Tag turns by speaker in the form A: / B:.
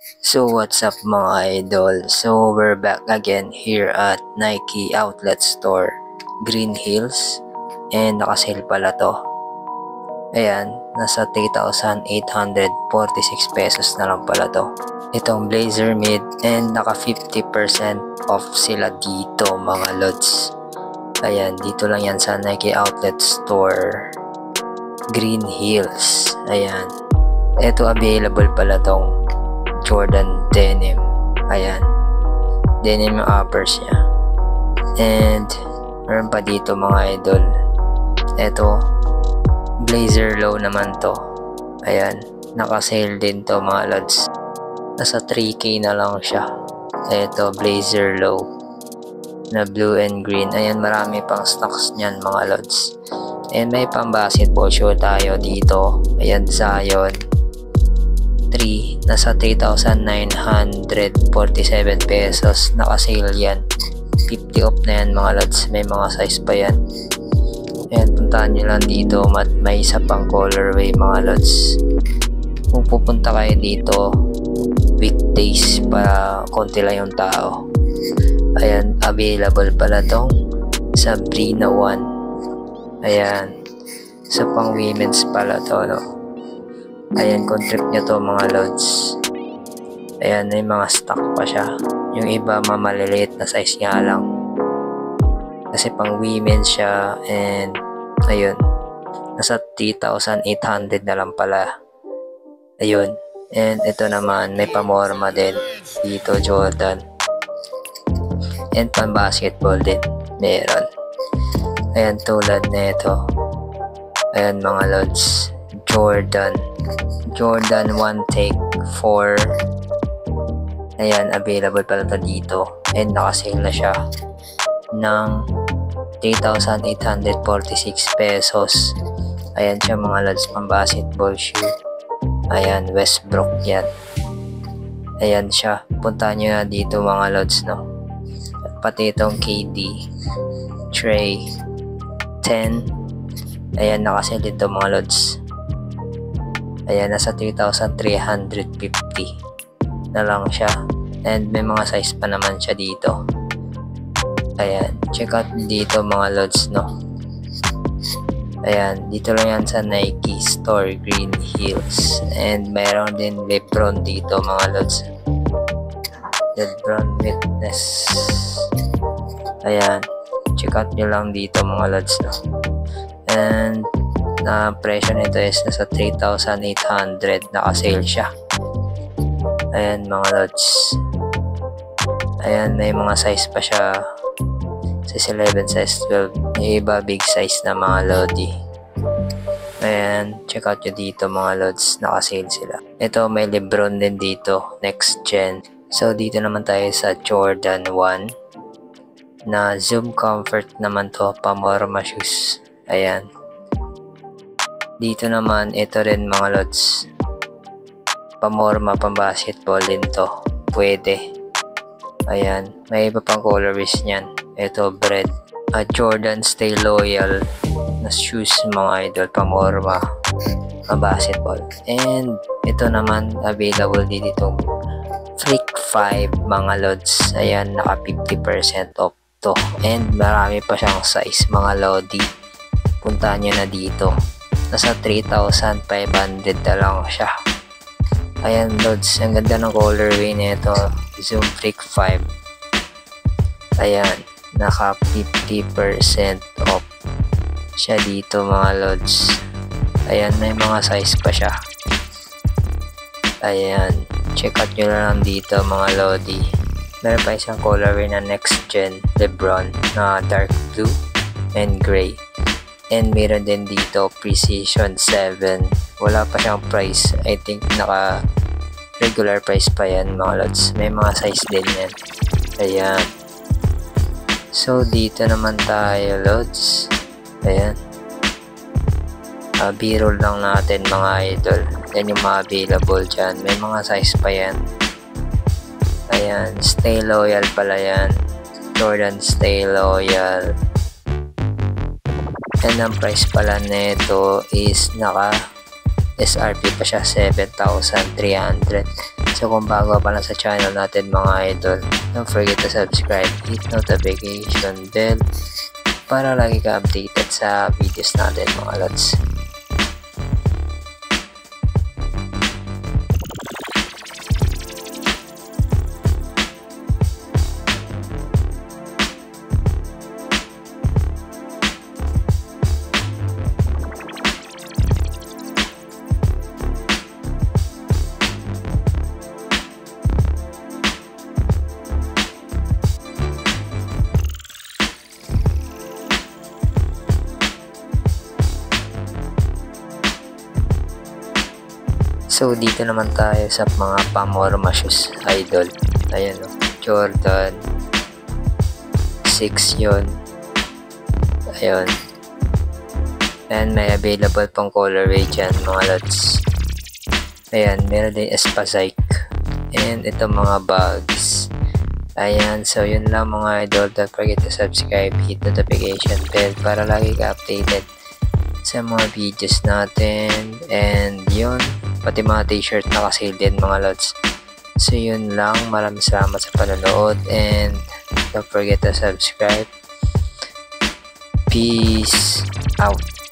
A: So what's up mga idol? So we're back again here at Nike Outlet Store, Green Hills, and nakasale pala to. Ayan, nasa 3,846 pesos na lang pala to. Itong blazer mid and naka 50% off sila dito mga lods. Ayan, dito lang yan sa Nike Outlet Store, Green Hills. Ayan, ito available pala tong Jordan denim. Ayan, denim yung uppers niya. And meron pa dito mga idol, eto blazer low naman to. Ayan, naka-sale din to mga lods, nasa 3K na lang siya. Eto blazer low na blue and green. Ayan, marami pang stocks niyan mga lods. And may pang basketball shoe tayo dito. Ayan, Zion 3, nasa 3,947 pesos. Naka-sale yan, 50 off na yan mga lods. May mga size pa yan. Ayan, puntahan nyo lang dito. May isa pang colorway mga lods. Kung pupunta kayo dito weekdays para konti lang yung tao. Ayan, available pala tong Sabrina 1. Ayan, sa pang women's pala to, no? Ayan, kung trip nyo to mga lods. Ayan, may mga stock pa siya. Yung iba mamaliliit na size nga lang, kasi pang women siya. And ayun, nasa 3,800 na lang pala. Ayun, and ito naman may pamorma din dito, Jordan, and pan basketball din meron. Ayan, tulad nito. Ayan mga lods, Jordan 1 Take 4. Ayan, available pala to dito, and nakasale na siya ng 3,846 pesos. Ayan siya mga lods, pang basketball shoe. Ayan, Westbrook yan. Ayan siya, puntahan nyo na dito mga lods, no? Pati itong KD Trey 10. Ayan, nakasale dito mga lods. Ayan, nasa 3,350 na lang siya. And may mga size pa naman siya dito. Ayan, check out dito mga lods, no? Ayan, dito lang yan sa Nike Store, Green Hills. And mayroon din Lebron dito mga lods, Lebron Witness. Ayan, check out nyo lang dito mga lods, no? And na presyo nito is nasa 3,800. Naka-sale siya. Ayan mga lods. Ayan, may mga size pa siya, size 11, size 12. May iba big size na mga lodi. Ayan, check out nyo dito mga lods, naka-sale sila. Ito, may Lebron din dito, next gen. So dito naman tayo sa Jordan 1 na Zoom Comfort naman to, pamorma shoes. Ayan, dito naman ito rin mga lods, pamorma, pang basketball din to, pwede. Ayan, may iba pang colorways niyan. Ito, bread, Jordan Stay Loyal na shoes mga idol, pamorma, pang basketball. And ito naman available din itong Freak 5 mga lods. Ayan, naka 50% off to, and marami pa siyang size mga lodi. Puntahan nyo na dito, nasa 3,500 na lang siya. Ayan lods, ang ganda ng colorway nito, Zoom Freak 5. Ayan, naka 50% off siya dito mga lods. Ayan, may mga size pa siya. Ayan, check out nyo lang dito mga lodi. Meron pa isang colorway na next gen Lebron na dark blue and gray. And meron din dito Precision 7. Wala pa siyang price. I think naka regular price pa yan mga lods. May mga size din yan. Ayan. So dito naman tayo lods. Ayan. B-roll lang natin mga idol. Yan yung mga available dyan. May mga size pa yan. Ayan. Stay Loyal pala yan. Jordan Stay Loyal. And ang price pala nito is naka SRP pa siya, 7,300. So kung bago pa lang sa channel natin mga idol, don't forget to subscribe, hit notification bell para lagi ka updated sa videos natin mga lods. So dito naman tayo sa mga Pamorma shoes idol. Ayan o, Jordan 6 yun. Ayun. And may available pang colorway dyan mga lods. Ayan, meron din Espasike. And ito mga bags. Ayan, so yun lang mga idol. Don't forget to subscribe, hit notification bell para lagi ka updated sa mga videos natin. And yun, pati mga t-shirt na kasale din mga lods. So yun lang, maraming salamat sa panonood and don't forget to subscribe. Peace out.